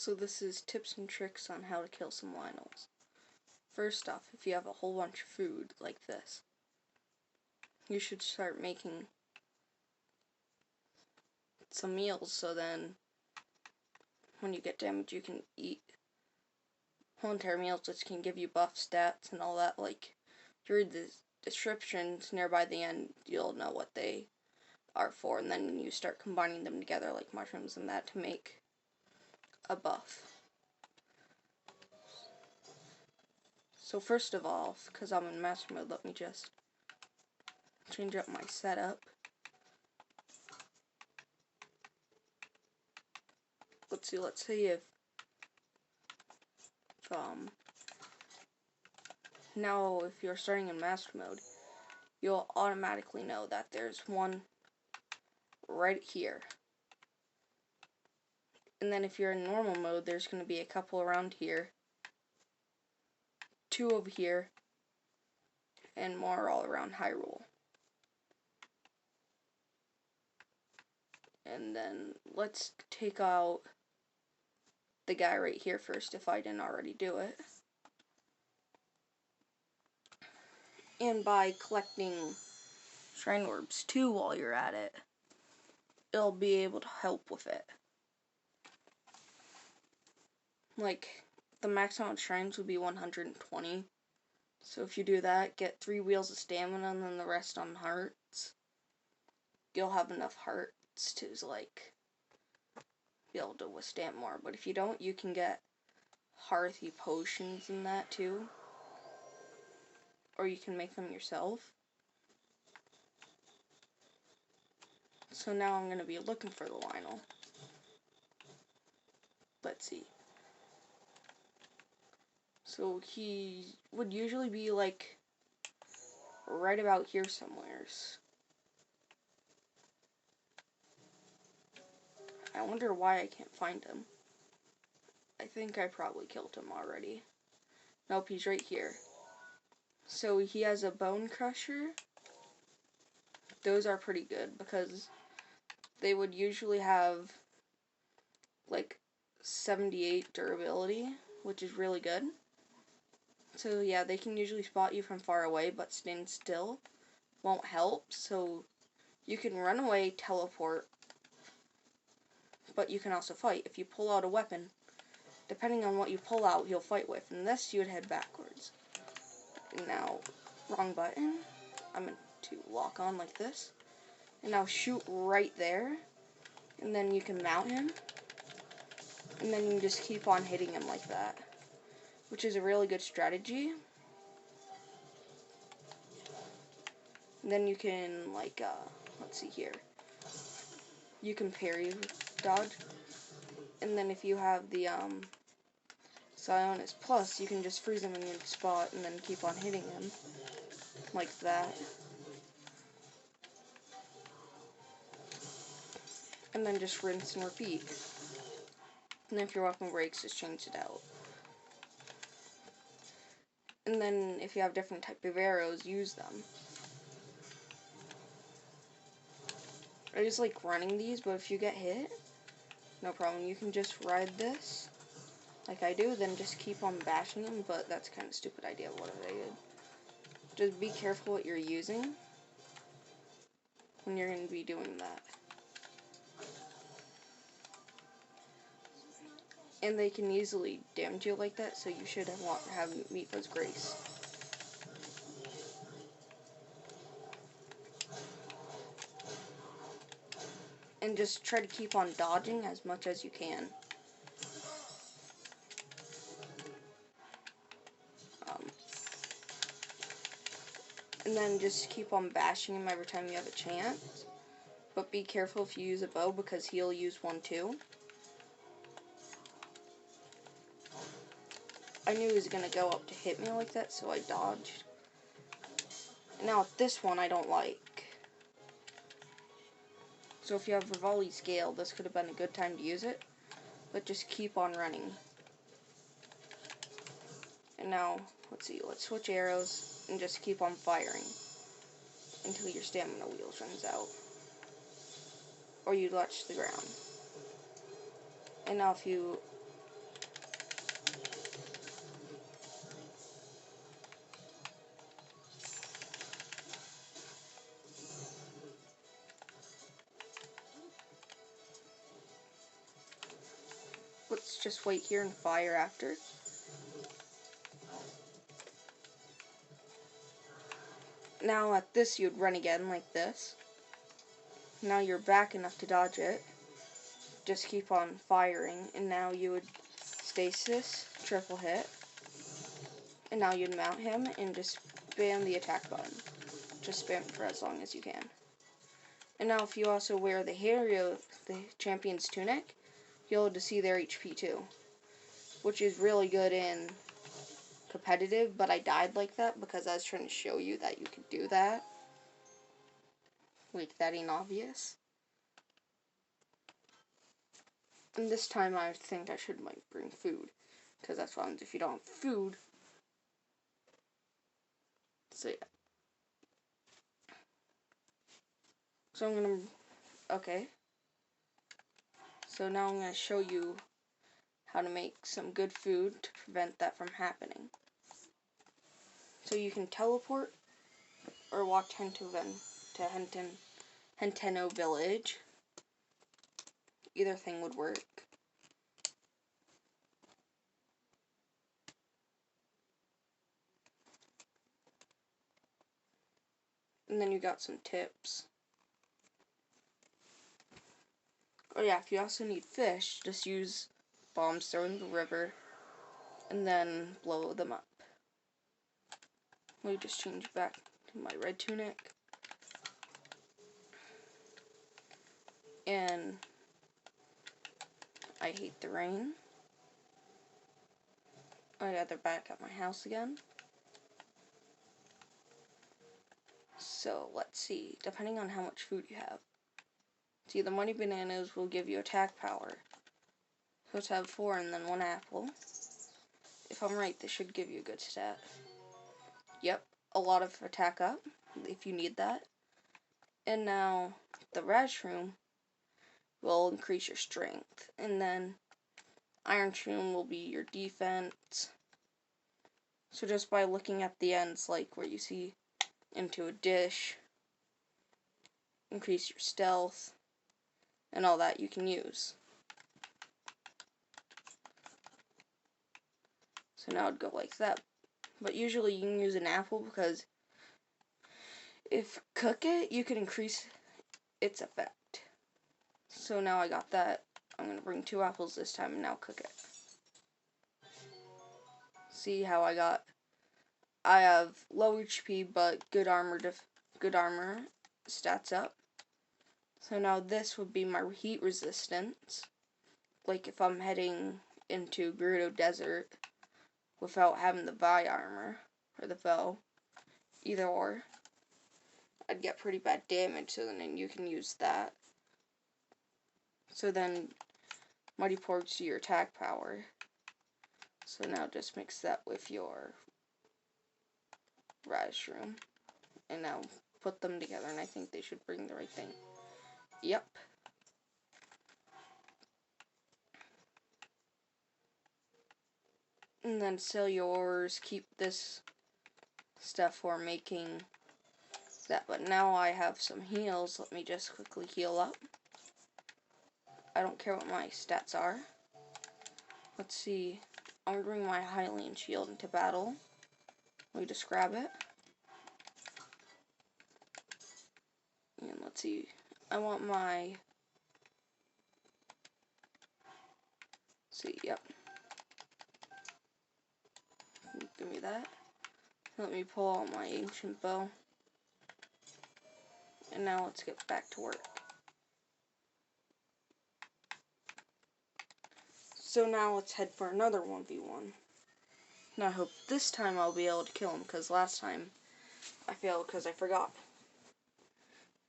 So this is tips and tricks on how to kill some lynals. First off, if you have a whole bunch of food like this, you should start making some meals so then when you get damaged you can eat whole entire meals, which can give you buff stats and all that. Like, if you read the descriptions nearby the end, you'll know what they are for, and then you start combining them together like mushrooms and that to make a buff. So first of all, because I'm in master mode, let me just change up my setup. Let's see if now if you're starting in master mode, you'll automatically know that there's one right here. And then if you're in normal mode, there's going to be a couple around here, 2 over here, and more all around Hyrule. And then let's take out the guy right here first if I didn't already do it. And by collecting shrine orbs too while you're at it, it'll be able to help with it. Like, the max amount of shrines would be 120. So if you do that, get 3 wheels of stamina and then the rest on hearts, you'll have enough hearts to, like, be able to withstand more. But if you don't, you can get hearthy potions and that too. Or you can make them yourself. So now I'm going to be looking for the lynal. Let's see. So he would usually be like right about here somewheres. I wonder why I can't find him. I think I probably killed him already. Nope, he's right here. So he has a bone crusher. Those are pretty good because they would usually have like 78 durability, which is really good. So yeah, they can usually spot you from far away, but staying still won't help. So you can run away, teleport, but you can also fight. If you pull out a weapon, depending on what you pull out, he'll fight with. And this, you would head backwards. And now, wrong button. I'm going to lock on like this. And now shoot right there. And then you can mount him. And then you just keep on hitting him like that, which is a really good strategy. And then you can, like, let's see here. You can parry dodge. And then if you have the, Sionis Plus, you can just freeze him in your spot and then keep on hitting him. Like that. And then just rinse and repeat. And if your weapon breaks, just change it out. And then if you have different type of arrows, use them. I just like running these, but if you get hit, no problem. You can just ride this like I do, then just keep on bashing them, but that's kind of a stupid idea what I did. Just be careful what you're using when you're going to be doing that. And they can easily damage you like that, so you should have Mifa's Grace. And just try to keep on dodging as much as you can. And then just keep on bashing him every time you have a chance. But be careful if you use a bow, because he'll use one too. I knew he was going to go up to hit me like that, so I dodged. Now this one I don't like. So if you have Rivali Scale, this could have been a good time to use it. But just keep on running. And now, let's see, let's switch arrows and just keep on firing until your stamina wheels runs out. Or you touch the ground. And now if you let's just wait here and fire after. Now at this you'd run again like this. Now you're back enough to dodge it. Just keep on firing, and now you would stasis, triple hit, and now you'd mount him and just spam the attack button. Just spam it for as long as you can. And now if you also wear the hero, the champion's tunic, you'll be able to see their HP too, which is really good in competitive, but I died like that because I was trying to show you that you could do that. Like, that ain't obvious. And this time I think I should might bring food, because that's what happens if you don't have food. So yeah. So I'm gonna, okay. So now I'm gonna show you how to make some good food to prevent that from happening. So you can teleport or walk to Henteno village. Either thing would work. And then you got some tips. Oh yeah, if you also need fish, just use bombs thrown in the river and then blow them up. Let me just change back to my red tunic. And I hate the rain. Oh yeah, they're back at my house again. So let's see, depending on how much food you have. See, the money bananas will give you attack power. So let's have 4 and then 1 apple. If I'm right, this should give you a good stat. Yep, a lot of attack up, if you need that. And now, the Rashroom will increase your strength. And then, Iron Shroom will be your defense. So just by looking at the ends, like where you see into a dish, increase your stealth, and all that you can use. So now it'd go like that. But usually you can use an apple because if cook it, you can increase its effect. So now I got that. I'm going to bring 2 apples this time and now cook it. See how I have low HP but good armor stats up. So now this would be my heat resistance. Like if I'm heading into Gerudo Desert without having the Vi armor, or the Vel, either or, I'd get pretty bad damage, so then you can use that. So then, Mighty Porgs to your attack power. So now just mix that with your Rashroom, and now put them together, and I think they should bring the right thing. Yep. And then sell yours, keep this stuff for making that. But now I have some heals. Let me just quickly heal up. I don't care what my stats are. Let's see. I'm going to bring my Hylian shield into battle. Let me just grab it. And let's see. I want my... Let's see, yep. Give me that. Let me pull out my ancient bow. And now let's get back to work. So now let's head for another 1v1. Now I hope this time I'll be able to kill him, because last time I failed because I forgot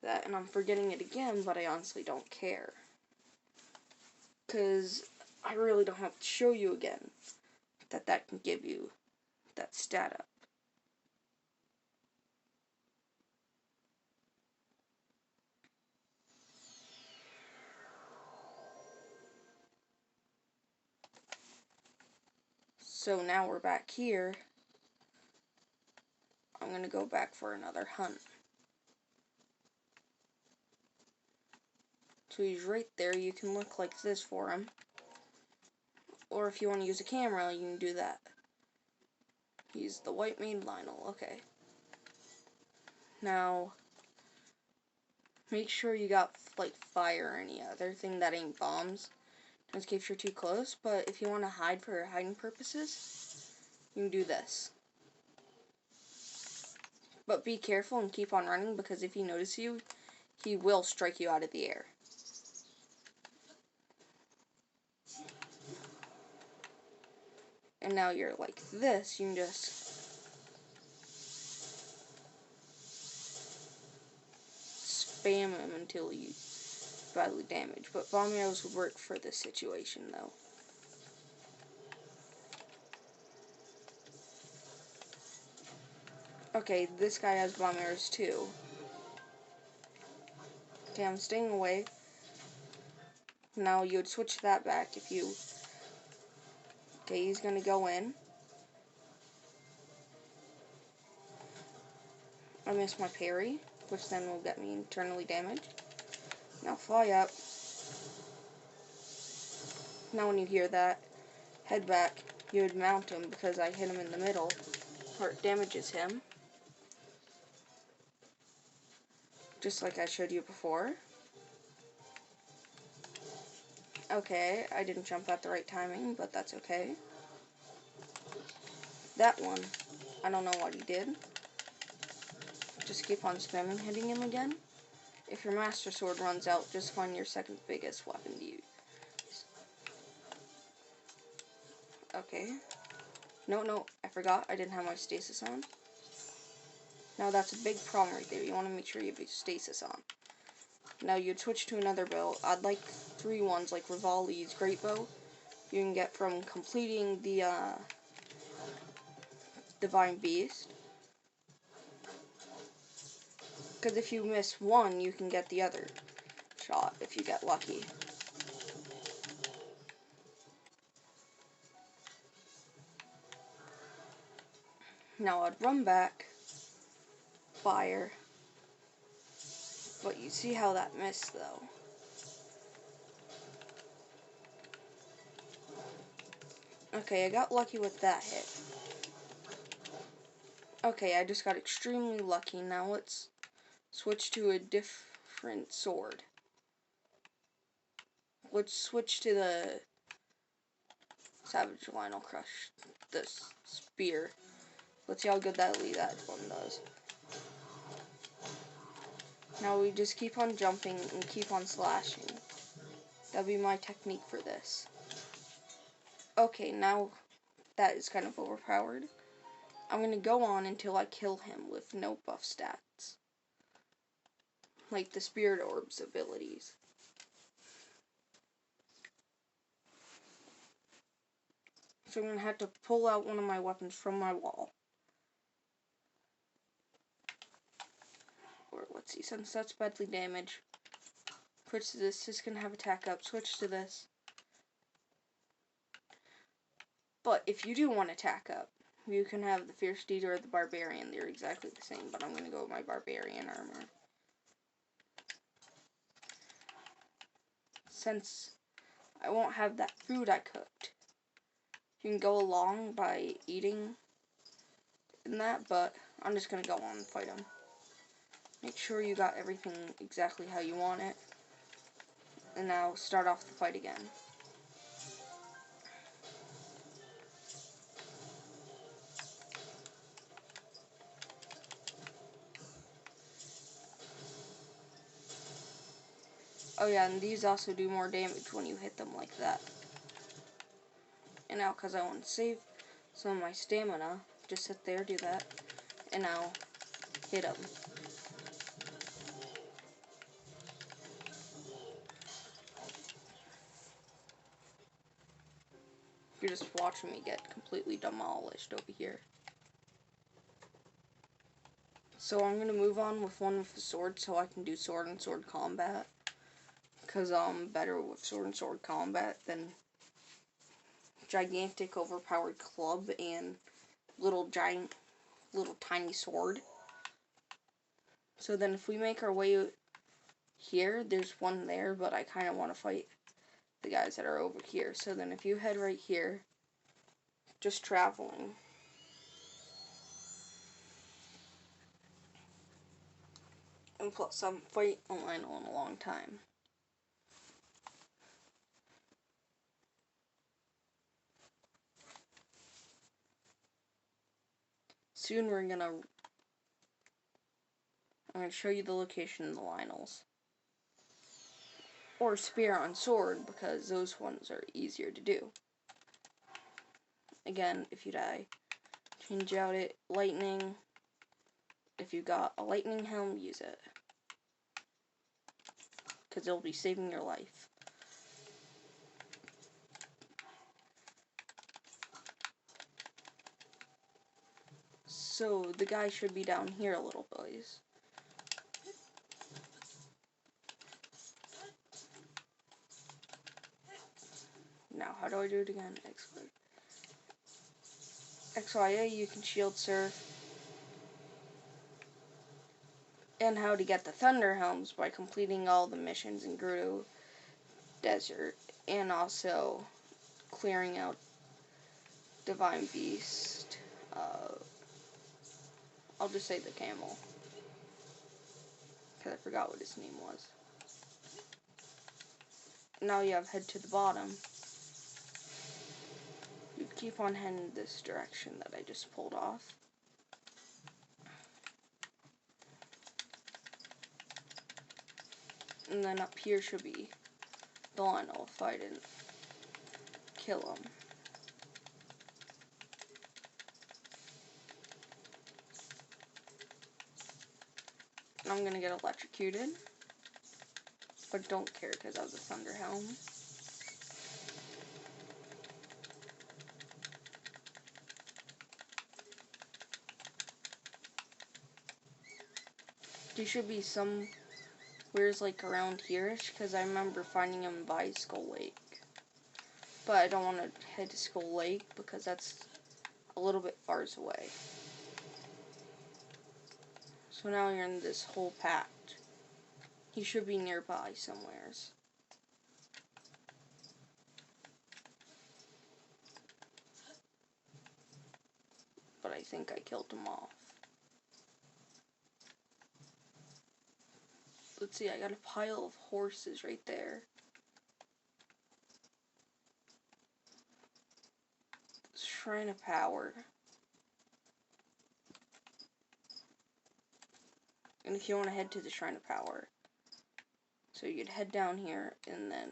that. And I'm forgetting it again, but I honestly don't care. Because I really don't have to show you again that can give you that stat up. So now we're back here. I'm going to go back for another hunt. So he's right there. You can look like this for him. Or if you want to use a camera, you can do that. He's the white main lynal. Okay. Now, make sure you got like fire or any other thing that ain't bombs, in case you're too close. But if you want to hide for hiding purposes, you can do this. But be careful and keep on running, because if he notices you, he will strike you out of the air. And now you're like this, you can just spam him until you badly damage. But bomb arrows would work for this situation though. Okay, this guy has bomb arrows too. Okay, I'm staying away. Now you would switch that back if you... Okay, he's gonna go in. I missed my parry, which then will get me internally damaged. Now fly up. Now when you hear that, head back. You would mount him because I hit him in the middle, or it damages him. Just like I showed you before. Okay, I didn't jump at the right timing, but that's okay. That one, I don't know what he did. Just keep on spamming, hitting him again. If your Master Sword runs out, just find your second biggest weapon to use. Okay. No, I forgot. I didn't have my stasis on. Now that's a big problem right there. You want to make sure you have your stasis on. Now you'd switch to another bow. I'd like 3 ones, like Rivali's Great Bow. You can get from completing the Divine Beast. Because if you miss one, you can get the other shot if you get lucky. Now I'd run back, fire, but you see how that missed though. Okay, I got lucky with that hit. Okay, I just got extremely lucky. Now let's switch to a different sword. Let's switch to the Savage Lynal Crush, the spear. Let's see how good that one does. Now we just keep on jumping and keep on slashing. That'll be my technique for this. Okay, now that is kind of overpowered. I'm going to go on until I kill him with no buff stats. Like the Spirit Orb's abilities. So I'm going to have to pull out one of my weapons from my wall. Or let's see, since that's badly damaged. Switch to this, this can have attack up, switch to this. But if you do want attack up, you can have the Fierce Steed or the Barbarian. They're exactly the same, but I'm going to go with my Barbarian armor. Since I won't have that food I cooked, you can go along by eating in that, but I'm just going to go on and fight him. Make sure you got everything exactly how you want it. And now start off the fight again. Oh yeah, and these also do more damage when you hit them like that. And now, because I want to save some of my stamina, just sit there, do that, and now hit them. You're just watching me get completely demolished over here. So I'm going to move on with one with a sword so I can do sword and sword combat. Because I'm better with sword and sword combat than gigantic overpowered club and little tiny sword. So then if we make our way here, there's one there, but I kind of want to fight the guys that are over here. So then if you head right here, just traveling, and plus I'm fighting a lynal in a long time. Soon I'm gonna show you the location of the lynals. Or spear on sword, because those ones are easier to do. Again, if you die, change out it, lightning. If you got a lightning helm, use it, because it'll be saving your life. So the guy should be down here a little ways. Now, how do I do it again? XYA, you can shield surf. And how to get the Thunder Helms by completing all the missions in Gerudo Desert. And also clearing out Divine Beast. I'll just say the camel, because I forgot what his name was. Now you have head to the bottom. You keep on heading this direction that I just pulled off. And then up here should be the lynal if I didn't kill him. And I'm gonna get electrocuted, but don't care because I have the Thunder Helm. He should be somewhere's like around here-ish, because I remember finding him by Skull Lake. But I don't want to head to Skull Lake because that's a little bit far away. So now you're in this whole patch. He should be nearby somewheres. But I think I killed him off. Let's see, I got a pile of horses right there. Shrine of Power. And if you want to head to the Shrine of Power, so you'd head down here, and then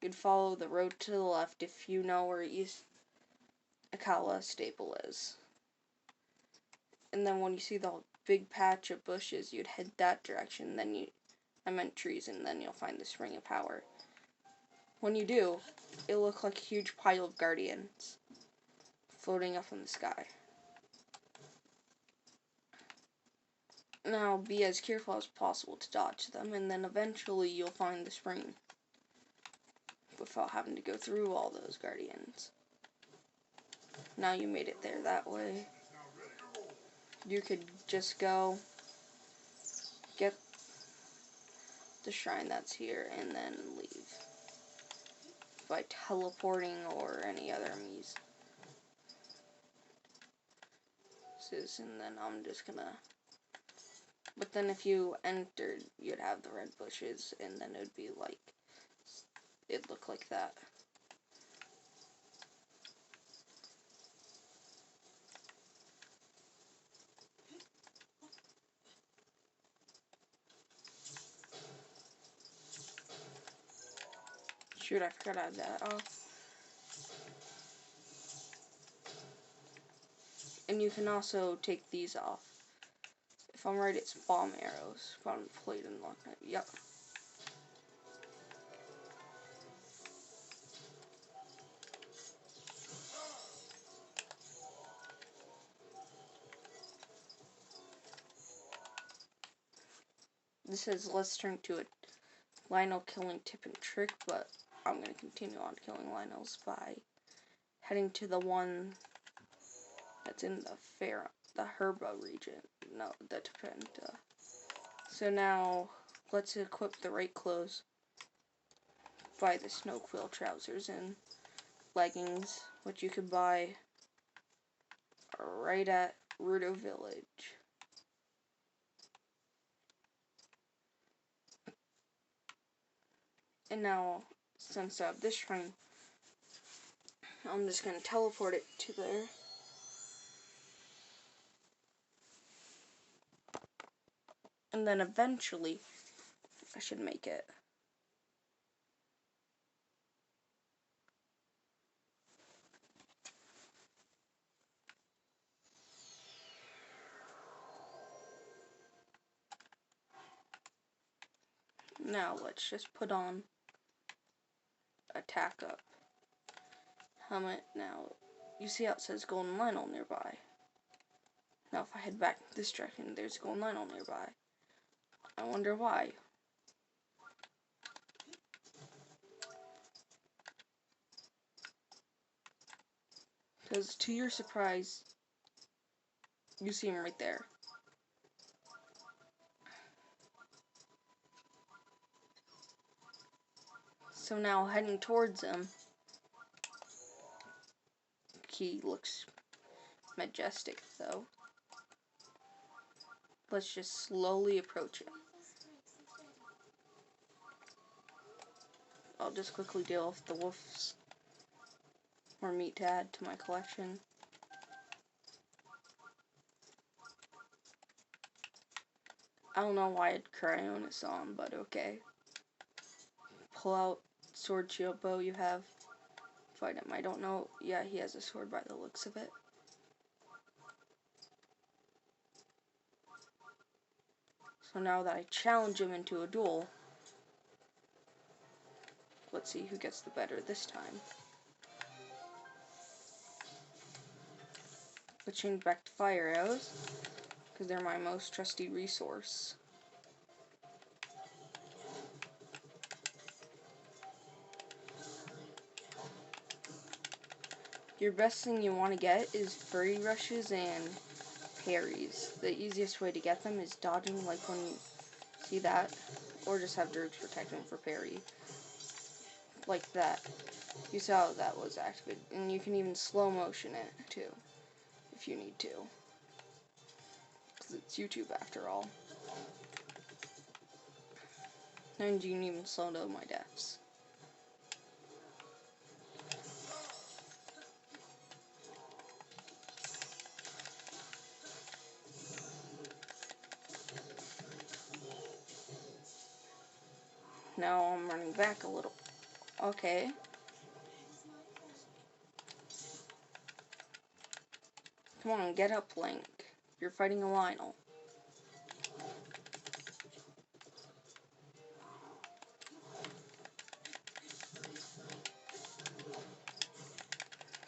you'd follow the road to the left if you know where East Akala Staple is. And then when you see the big patch of bushes, you'd head that direction, then I meant trees, and then you'll find the Spring of Power. When you do, it'll look like a huge pile of guardians floating up in the sky. Now, be as careful as possible to dodge them, and then eventually you'll find the spring without having to go through all those guardians. Now you made it there that way. You could just go get the shrine that's here and then leave by teleporting or any other means. And then I'm just gonna... But then if you entered, you'd have the red bushes, and then it would be like... It'd look like that. Shoot, I forgot I had that off. And you can also take these off. If I'm right, it's bomb arrows. Bottom plate and lock it. Yep. This says let's turn to a lynal killing tip and trick, but I'm going to continue on killing lynals by heading to the one that's in the Herba region. No, the Tapenta. So now, let's equip the right clothes. buy the snow quill trousers and leggings, which you could buy right at Rudo Village. And now, since I have this shrine, I'm just going to teleport it to there. And then eventually, I should make it. Now, let's just put on attack up helmet. Now, you see how it says golden lynal nearby. Now, if I head back this direction, there's a golden lynal nearby. I wonder why. Because to your surprise, you see him right there. So now heading towards him, he looks majestic though. Let's just slowly approach him. I'll just quickly deal with the wolves. More meat to add to my collection. I don't know why Cryonis on, but okay. Pull out sword, shield, bow you have. Fight him. I don't know. Yeah, he has a sword by the looks of it. So now that I challenge him into a duel, let's see who gets the better this time. Let's change back to fire arrows, because they're my most trusty resource. Your best thing you want to get is furry rushes and parries. The easiest way to get them is dodging, like when you see that, or just have Dirk's protection for parry. Like that. You saw how that was activated, and you can even slow motion it too, if you need to. Because it's YouTube after all. And you can even slow down my deaths. Now I'm running back a little. Okay. Come on, get up, Link. You're fighting a Lynal.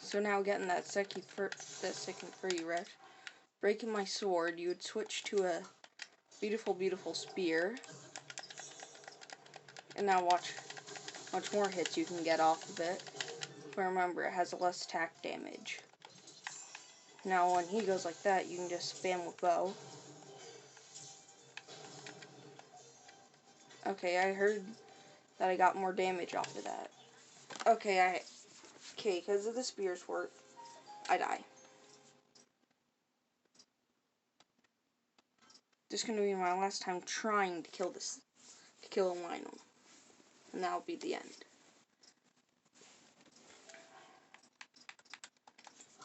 So now getting that second furry rush. Breaking my sword, you would switch to a beautiful, beautiful spear. And now watch more hits you can get off of it. But remember, it has less attack damage. Now when he goes like that, you can just spam with bow. Okay, I heard that I got more damage off of that. Okay, because of the spear's work, I die. This is gonna be my last time trying to kill a Lynal. And that'll be the end.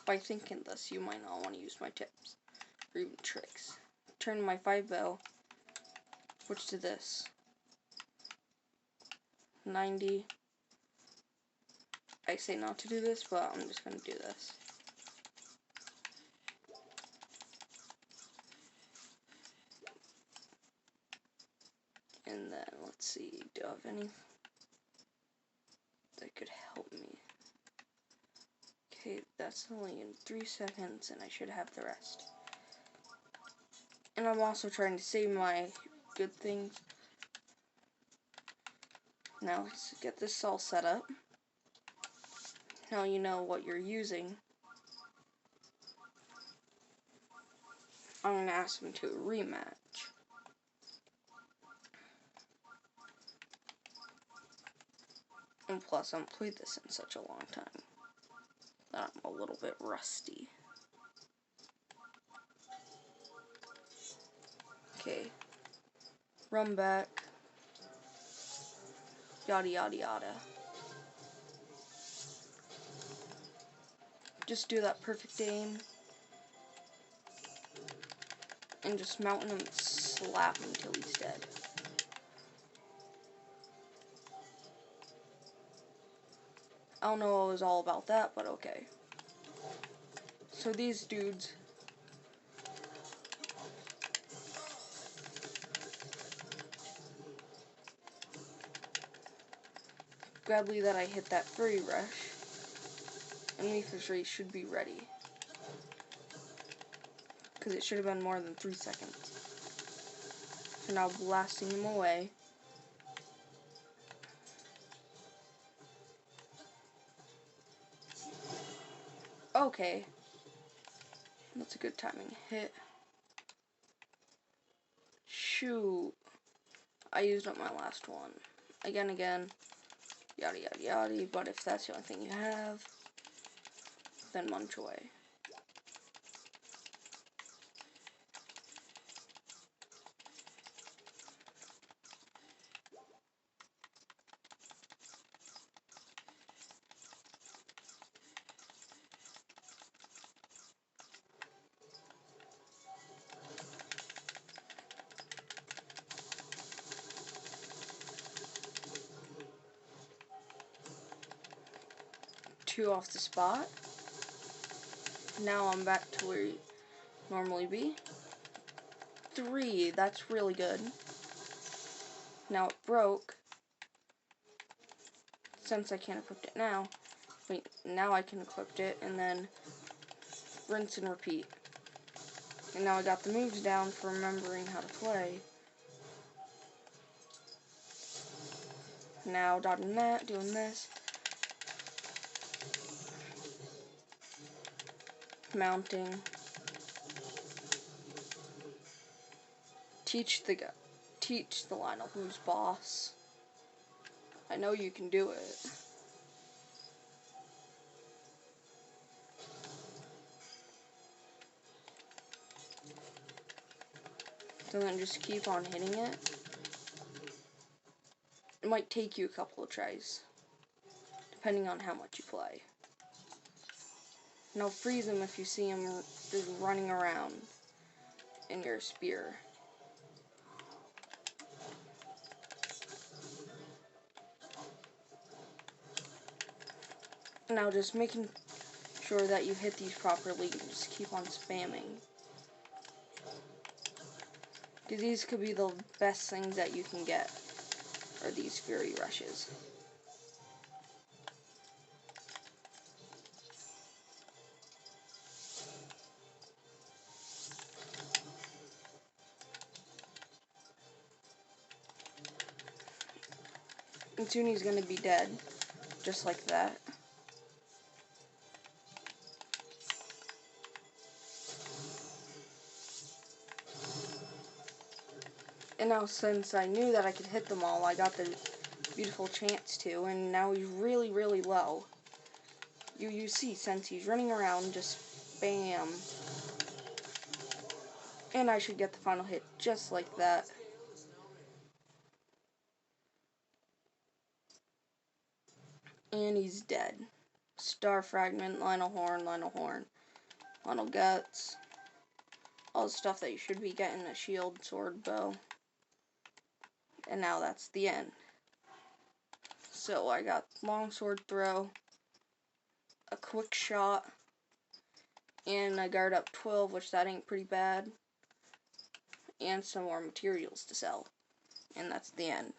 By thinking this, you might not want to use my tips, or even tricks. Turn my 5 bow, switch to this. 90. I say not to do this, but I'm just going to do this. And then, let's see, do I have any that could help me? Okay, that's only in 3 seconds, and I should have the rest. And I'm also trying to save my good things. Now, let's get this all set up. Now you know what you're using. I'm going to ask him to a rematch. And plus, I haven't played this in such a long time that I'm a little bit rusty. Okay. Run back. Yada yada yada. Just do that perfect aim. And just mount him and slap him until he's dead. I don't know what was all about that, but okay. So these dudes gladly that I hit that furry rush. Enemy fishery should be ready. Because it should have been more than 3 seconds. So now blasting him away. Okay. That's a good timing hit. Shoot. I used up my last one. Again. Yada yada yada. But if that's the only thing you have, then munch away. Two off the spot. Now I'm back to where you normally be. 3, that's really good. Now it broke. Since I can't equip it now. Wait, now I can equip it and then rinse and repeat. And now I got the moves down for remembering how to play. Now dodging that, doing this. Mounting. Teach the Lionel who's boss. I know you can do it. So then just keep on hitting it. It might take you a couple of tries, depending on how much you play. Now freeze him if you see him just running around in your spear. Now just making sure that you hit these properly and just keep on spamming. Because these could be the best things that you can get, are these fury rushes. And soon he's going to be dead, just like that. And now since I knew that I could hit them all, I got the beautiful chance to, and now he's really, really low. You see, since he's running around, just bam. And I should get the final hit just like that. And he's dead. Star Fragment, Lionel Horn, Lionel Guts. All the stuff that you should be getting, a shield, sword, bow. And now that's the end. So I got long sword throw, a quick shot, and I guard up 12, which that ain't pretty bad. And some more materials to sell. And that's the end.